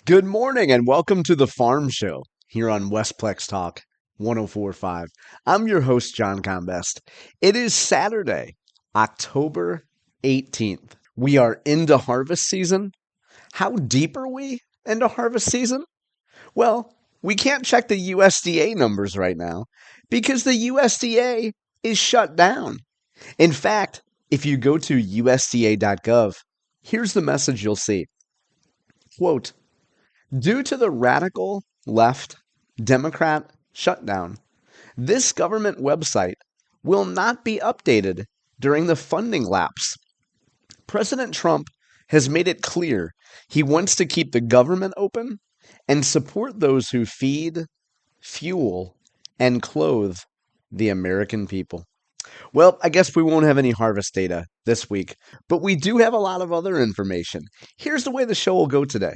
Good morning and welcome to the Farm Show here on Westplex Talk 1045. I'm your host, John Combest. It is Saturday, October 18th. We are into harvest season. How deep are we into harvest season? Well, we can't check the USDA numbers right now because the USDA is shut down. In fact, if you go to USDA.gov, here's the message you'll see. Quote, due to the radical left Democrat shutdown, this government website will not be updated during the funding lapse. President Trump has made it clear he wants to keep the government open and support those who feed, fuel, and clothe the American people. Well, I guess we won't have any harvest data this week, but we do have a lot of other information. Here's the way the show will go today.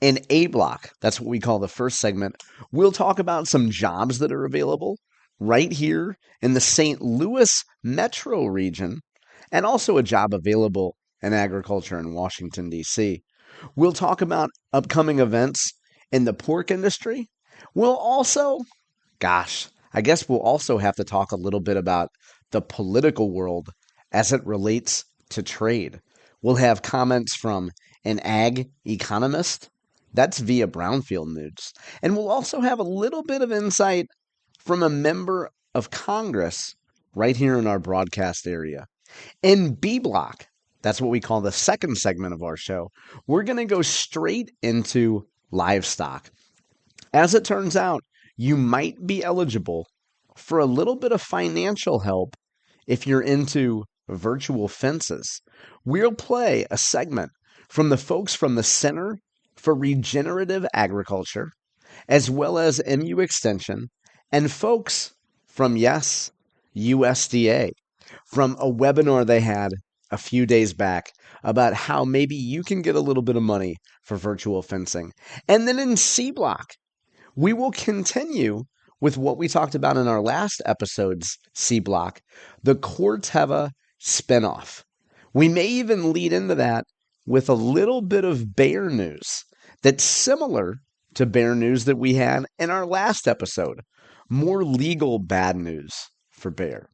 In A block, that's what we call the first segment, we'll talk about some jobs that are available right here in the St. Louis metro region, and also a job available in agriculture in Washington, D.C. We'll talk about upcoming events in the pork industry. We'll also, I guess we'll also have to talk a little bit about the political world as it relates to trade. We'll have comments from an ag economist. That's via Brownfield News. And we'll also have a little bit of insight from a member of Congress right here in our broadcast area. In B block, that's what we call the second segment of our show, we're going to go straight into livestock. As it turns out, you might be eligible for a little bit of financial help if you're into virtual fences. We'll play a segment from the folks from the Center for Regenerative Agriculture, as well as MUExtension, and folks from, yes, USDA, from a webinar they had a few days back about how maybe you can get a little bit of money for virtual fencing. And then in C block, we will continue with what we talked about in our last episode's C block, the Corteva spinoff. We may even lead into that with a little bit of bear news that's similar to bear news that we had in our last episode. More legal bad news for bear.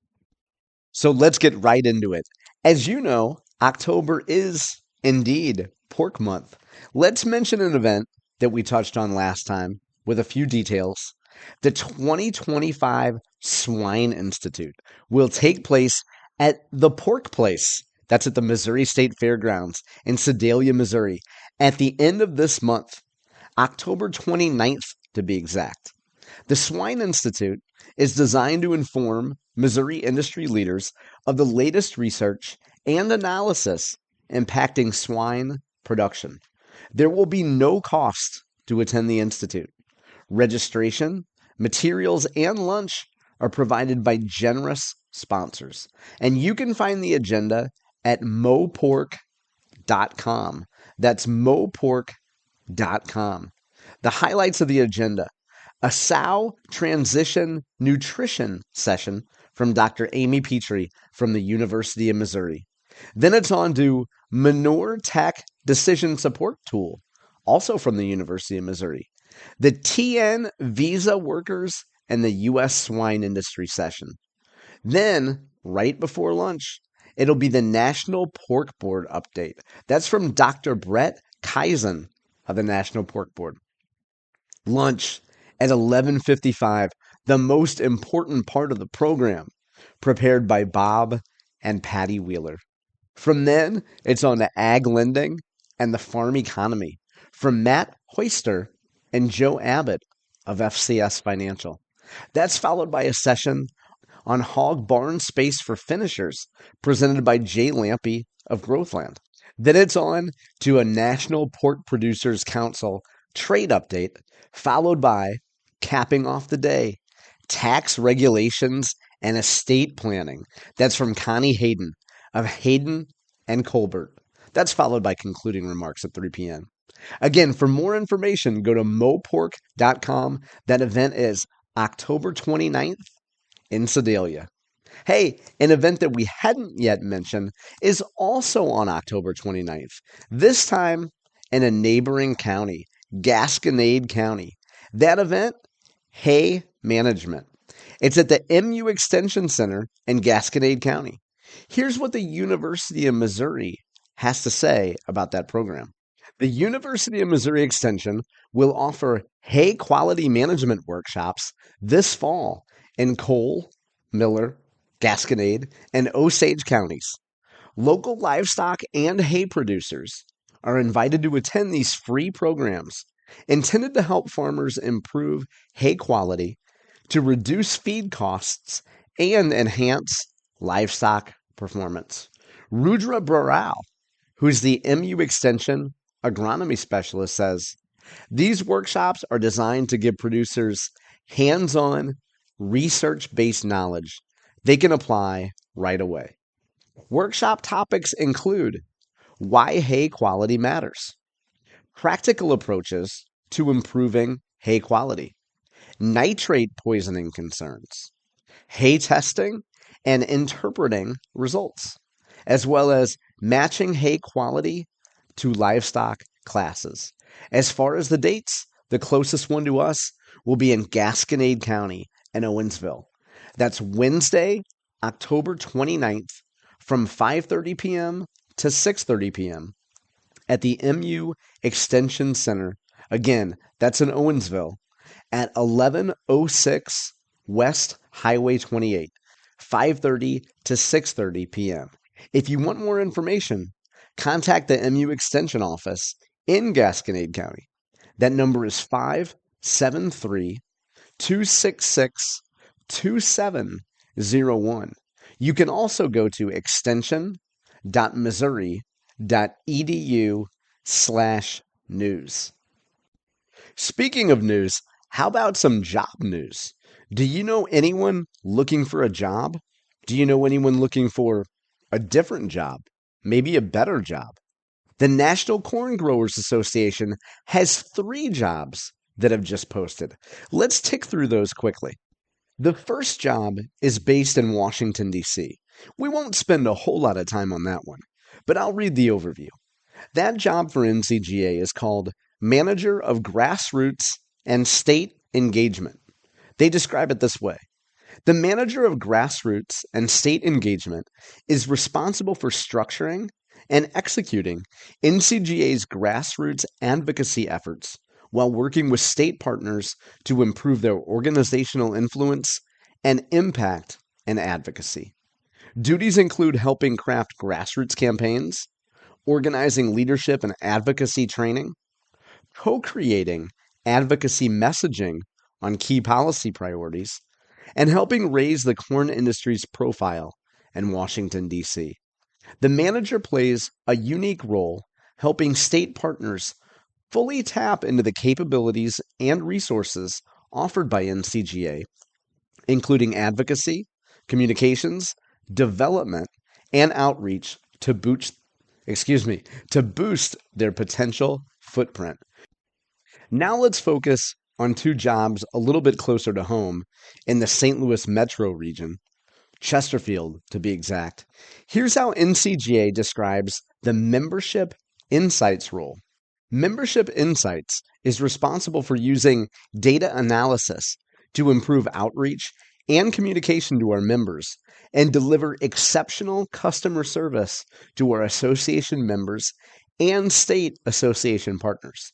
So let's get right into it. As you know, October is indeed pork month. Let's mention an event that we touched on last time with a few details. The 2025 Swine Institute will take place at the Pork Place. That's at the Missouri State Fairgrounds in Sedalia, Missouri, at the end of this month, October 29th to be exact. The Swine Institute is designed to inform Missouri industry leaders of the latest research and analysis impacting swine production. There will be no cost to attend the Institute. Registration, materials, and lunch are provided by generous sponsors. And you can find the agenda at MUEpork.com. That's MUEpork.com. The highlights of the agenda: a sow transition nutrition session from Dr. Amy Petrie from the University of Missouri. Then it's on to Manure Tech Decision Support Tool, also from the University of Missouri. The TN Visa Workers and the U.S. Swine Industry session. Then, right before lunch, it'll be the National Pork Board update. That's from Dr. Brett Kaizen of the National Pork Board. Lunch at 11:55, the most important part of the program, prepared by Bob and Patty Wheeler. From then, it's on to ag lending and the farm economy from Matt Hoyster and Joe Abbott of FCS Financial. That's followed by a session on hog barn space for finishers presented by Jay Lampy of Growthland. Then it's on to a National Pork Producers Council trade update, followed by, capping off the day, tax regulations and estate planning. That's from Connie Hayden of Hayden and Colbert. That's followed by concluding remarks at 3 p.m. Again, for more information, go to MUEpork.com. That event is October 29th in Sedalia. Hey, an event that we hadn't yet mentioned is also on October 29th, this time in a neighboring county, Gasconade County. That event, Hay Management. It's at the MUExtension Center in Gasconade County. Here's what the University of Missouri has to say about that program. The University of Missouri Extension will offer hay quality management workshops this fall in Cole, Miller, Gasconade, and Osage counties. Local livestock and hay producers are invited to attend these free programs intended to help farmers improve hay quality, to reduce feed costs, and enhance livestock performance. Rudra Baral, who's the MUExtension agronomy specialist, says these workshops are designed to give producers hands-on, research-based knowledge they can apply right away. Workshop topics include why hay quality matters, practical approaches to improving hay quality, nitrate poisoning concerns, hay testing and interpreting results, as well as matching hay quality to livestock classes. As far as the dates, the closest one to us will be in Gasconade County and Owensville. That's Wednesday, October 29th from 5:30 p.m. to 6:30 p.m. at the MUExtension Center. Again, that's in Owensville at 1106 West Highway 28, 5:30 to 6:30 p.m. If you want more information, contact the MUExtension office in Gasconade County. That number is 573-266-2701. You can also go to extension.missouri.edu/news. Speaking of news, how about some job news? Do you know anyone looking for a job? Do you know anyone looking for a different job? Maybe a better job? The National Corn Growers Association has 3 jobs that have just posted. Let's tick through those quickly. The first job is based in Washington, D.C. We won't spend a whole lot of time on that one, but I'll read the overview. That job for NCGA is called Manager of Grassroots and State Engagement. They describe it this way. The Manager of Grassroots and State Engagement is responsible for structuring and executing NCGA's grassroots advocacy efforts while working with state partners to improve their organizational influence and impact and advocacy. Duties include helping craft grassroots campaigns, organizing leadership and advocacy training, co-creating advocacy messaging on key policy priorities, and helping raise the corn industry's profile in Washington, D.C. The manager plays a unique role helping state partners fully tap into the capabilities and resources offered by NCGA, including advocacy, communications, development, and outreach to boost their potential footprint. Now let's focus on 2 jobs a little bit closer to home in the St. Louis metro region, Chesterfield to be exact. Here's how NCGA describes the Membership Insights role. Membership Insights is responsible for using data analysis to improve outreach and communication to our members and deliver exceptional customer service to our association members and state association partners.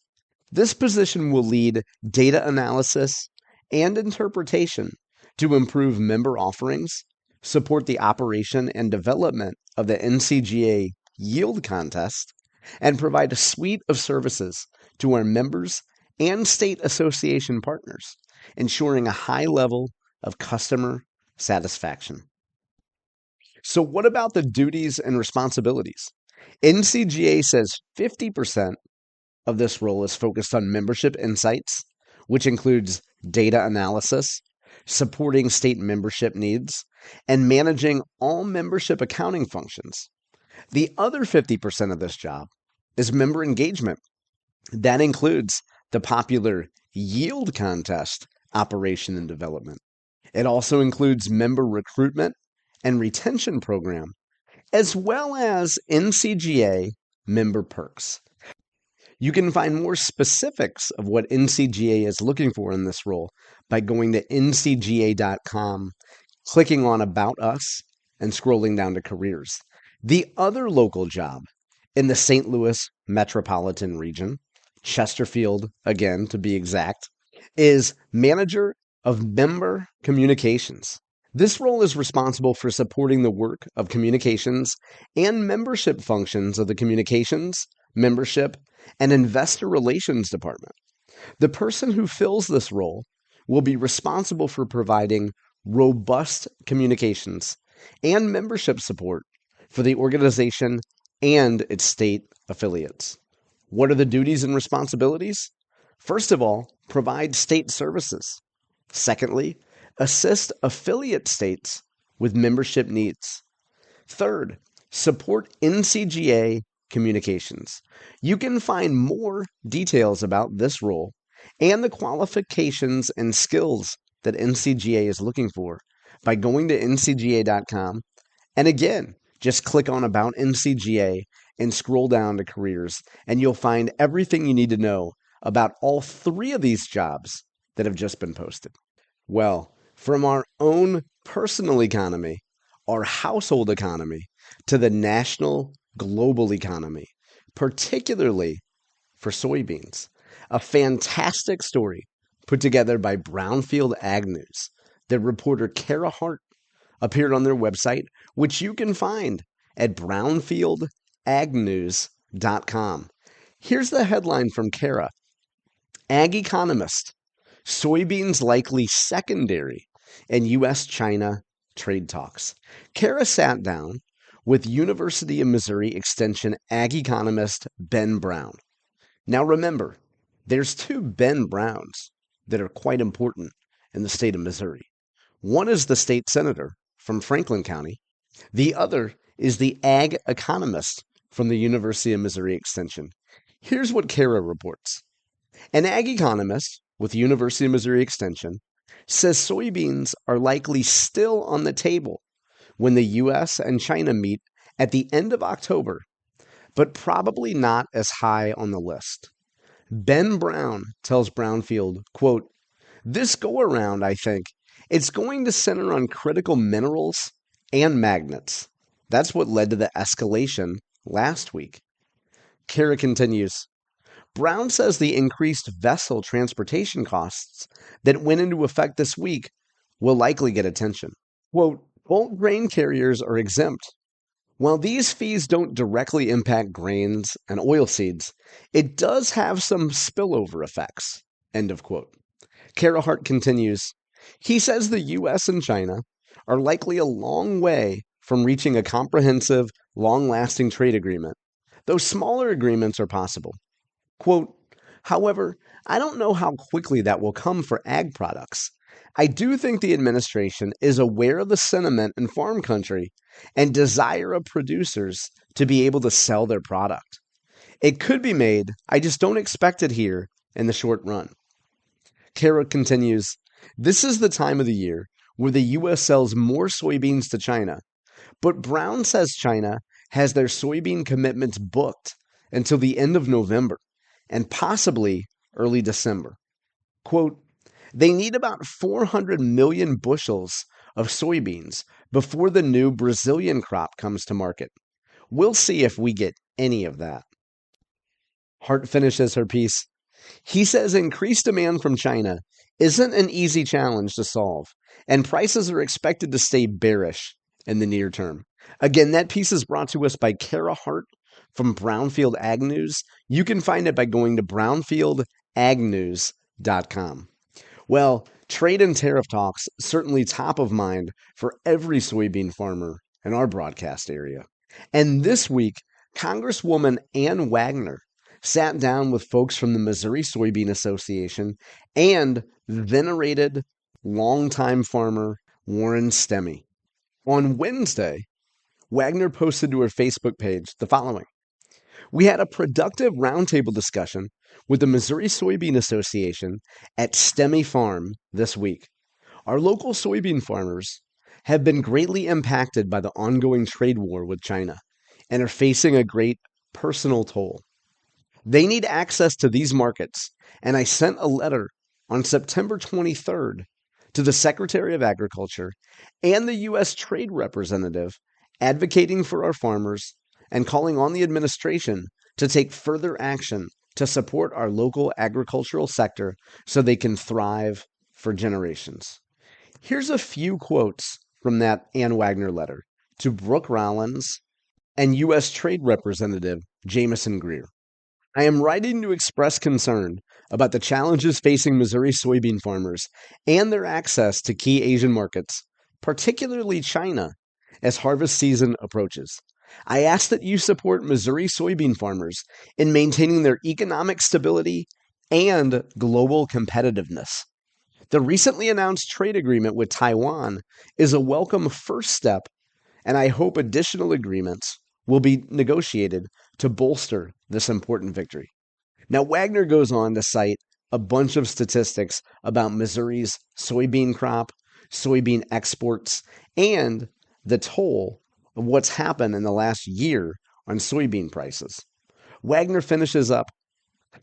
This position will lead data analysis and interpretation to improve member offerings, support the operation and development of the NCGA Yield Contest, and provide a suite of services to our members and state association partners, ensuring a high level of customer satisfaction. So what about the duties and responsibilities? NCGA says 50% of this role is focused on membership insights, which includes data analysis, supporting state membership needs, and managing all membership accounting functions. The other 50% of this job is member engagement. That includes the popular Yield Contest operation and development. It also includes member recruitment and retention program, as well as NCGA member perks. You can find more specifics of what NCGA is looking for in this role by going to NCGA.gov, clicking on About Us, and scrolling down to Careers. The other local job in the St. Louis metropolitan region, Chesterfield, again to be exact, is Manager of Member Communications. This role is responsible for supporting the work of communications and membership functions of the communications, membership, and investor relations department. The person who fills this role will be responsible for providing robust communications and membership support for the organization and its state affiliates. What are the duties and responsibilities? First of all, provide state services. Secondly, assist affiliate states with membership needs. Third, support NCGA communications. You can find more details about this role and the qualifications and skills that NCGA is looking for by going to ncga.com. And again, just click on About NCGA and scroll down to Careers, and you'll find everything you need to know about all three of these jobs that have just been posted. Well, from our own personal economy, our household economy, to the national global economy, particularly for soybeans. A fantastic story put together by Brownfield Ag News. Their reporter Kara Hart appeared on their website, which you can find at brownfieldagnews.com. Here's the headline from Kara. Ag Economist, soybeans likely secondary in U.S.-China trade talks. Kara sat down with University of Missouri Extension Ag economist Ben Brown. Now remember, there's two Ben Browns that are quite important in the state of Missouri. One is the state senator from Franklin County. The other is the ag economist from the University of Missouri Extension. Here's what Kara reports. An ag economist with the University of Missouri Extension says soybeans are likely still on the table when the U.S. and China meet at the end of October, but probably not as high on the list. Ben Brown tells Brownfield, quote, "This go-around, I think, it's going to center on critical minerals and magnets. That's what led to the escalation last week." Kara continues, Brown says the increased vessel transportation costs that went into effect this week will likely get attention. Quote, "Bulk grain carriers are exempt. While these fees don't directly impact grains and oilseeds, it does have some spillover effects." End of quote. Kara Hart continues, he says the U.S. and China are likely a long way from reaching a comprehensive, long-lasting trade agreement, though smaller agreements are possible. Quote, "However, I don't know how quickly that will come for ag products. I do think the administration is aware of the sentiment in farm country and desire of producers to be able to sell their product. It could be made, I just don't expect it here in the short run." Kara continues, this is the time of the year where the U.S. sells more soybeans to China, but Brown says China has their soybean commitments booked until the end of November and possibly early December. Quote, "They need about 400 million bushels of soybeans before the new Brazilian crop comes to market. We'll see if we get any of that." Hart finishes her piece. He says increased demand from China isn't an easy challenge to solve, and prices are expected to stay bearish in the near term. Again, that piece is brought to us by Kara Hart from Brownfield Ag News. You can find it by going to brownfieldagnews.com. Well, trade and tariff talks certainly top of mind for every soybean farmer in our broadcast area. And this week, Congresswoman Ann Wagner sat down with folks from the Missouri Soybean Association and venerated longtime farmer Warren Stemme. On Wednesday, Wagner posted to her Facebook page the following. "We had a productive roundtable discussion with the Missouri Soybean Association at Stemme Farm this week. Our local soybean farmers have been greatly impacted by the ongoing trade war with China and are facing a great personal toll. They need access to these markets, and I sent a letter on September 23rd to the Secretary of Agriculture and the U.S. Trade Representative advocating for our farmers and calling on the administration to take further action to support our local agricultural sector so they can thrive for generations. Here's a few quotes from that Ann Wagner letter to Brooke Rollins and U.S. Trade Representative Jameson Greer. I am writing to express concern about the challenges facing Missouri soybean farmers and their access to key Asian markets, particularly China, as harvest season approaches. I ask that you support Missouri soybean farmers in maintaining their economic stability and global competitiveness. The recently announced trade agreement with Taiwan is a welcome first step, and I hope additional agreements will be negotiated to bolster this important victory. Now, Wagner goes on to cite a bunch of statistics about Missouri's soybean crop, soybean exports, and the toll of what's happened in the last year on soybean prices. Wagner finishes up,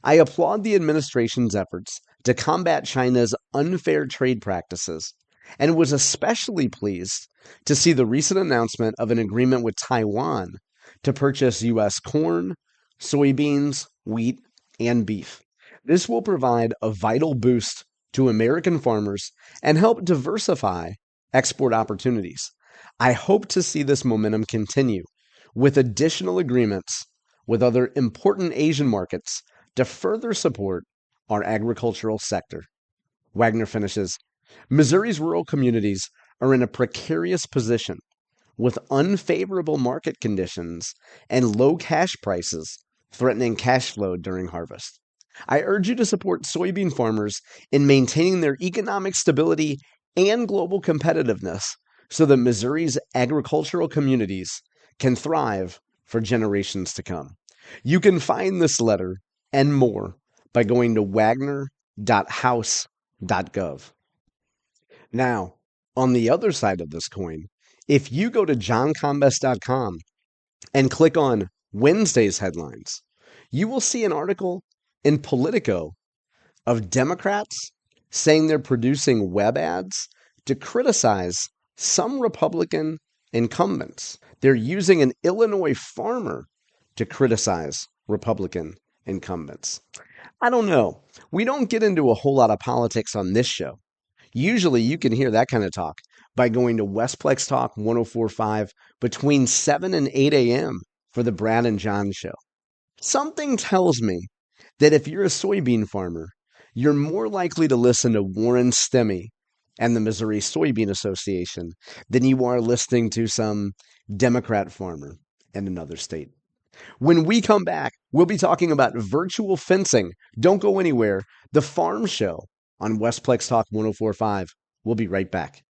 I applaud the administration's efforts to combat China's unfair trade practices and was especially pleased to see the recent announcement of an agreement with Taiwan to purchase U.S. corn, soybeans, wheat, and beef. This will provide a vital boost to American farmers and help diversify export opportunities. I hope to see this momentum continue with additional agreements with other important Asian markets to further support our agricultural sector. Wagner finishes, Missouri's rural communities are in a precarious position with unfavorable market conditions and low cash prices threatening cash flow during harvest. I urge you to support soybean farmers in maintaining their economic stability and global competitiveness so that Missouri's agricultural communities can thrive for generations to come. You can find this letter and more by going to Wagner.house.gov. Now, on the other side of this coin, if you go to johncombest.com and click on Wednesday's headlines, you will see an article in Politico of Democrats saying they're producing web ads to criticize some Republican incumbents. They're using an Illinois farmer to criticize Republican incumbents. I don't know. We don't get into a whole lot of politics on this show. Usually you can hear that kind of talk by going to Westplex Talk 104.5 between 7 and 8 a.m. for the Brad and John show. Something tells me that if you're a soybean farmer, you're more likely to listen to Warren Stemme and the Missouri Soybean Association than you are listening to some Democrat farmer in another state. When we come back, we'll be talking about virtual fencing. Don't go anywhere. The Farm Show on Westplex Talk 104.5. We'll be right back.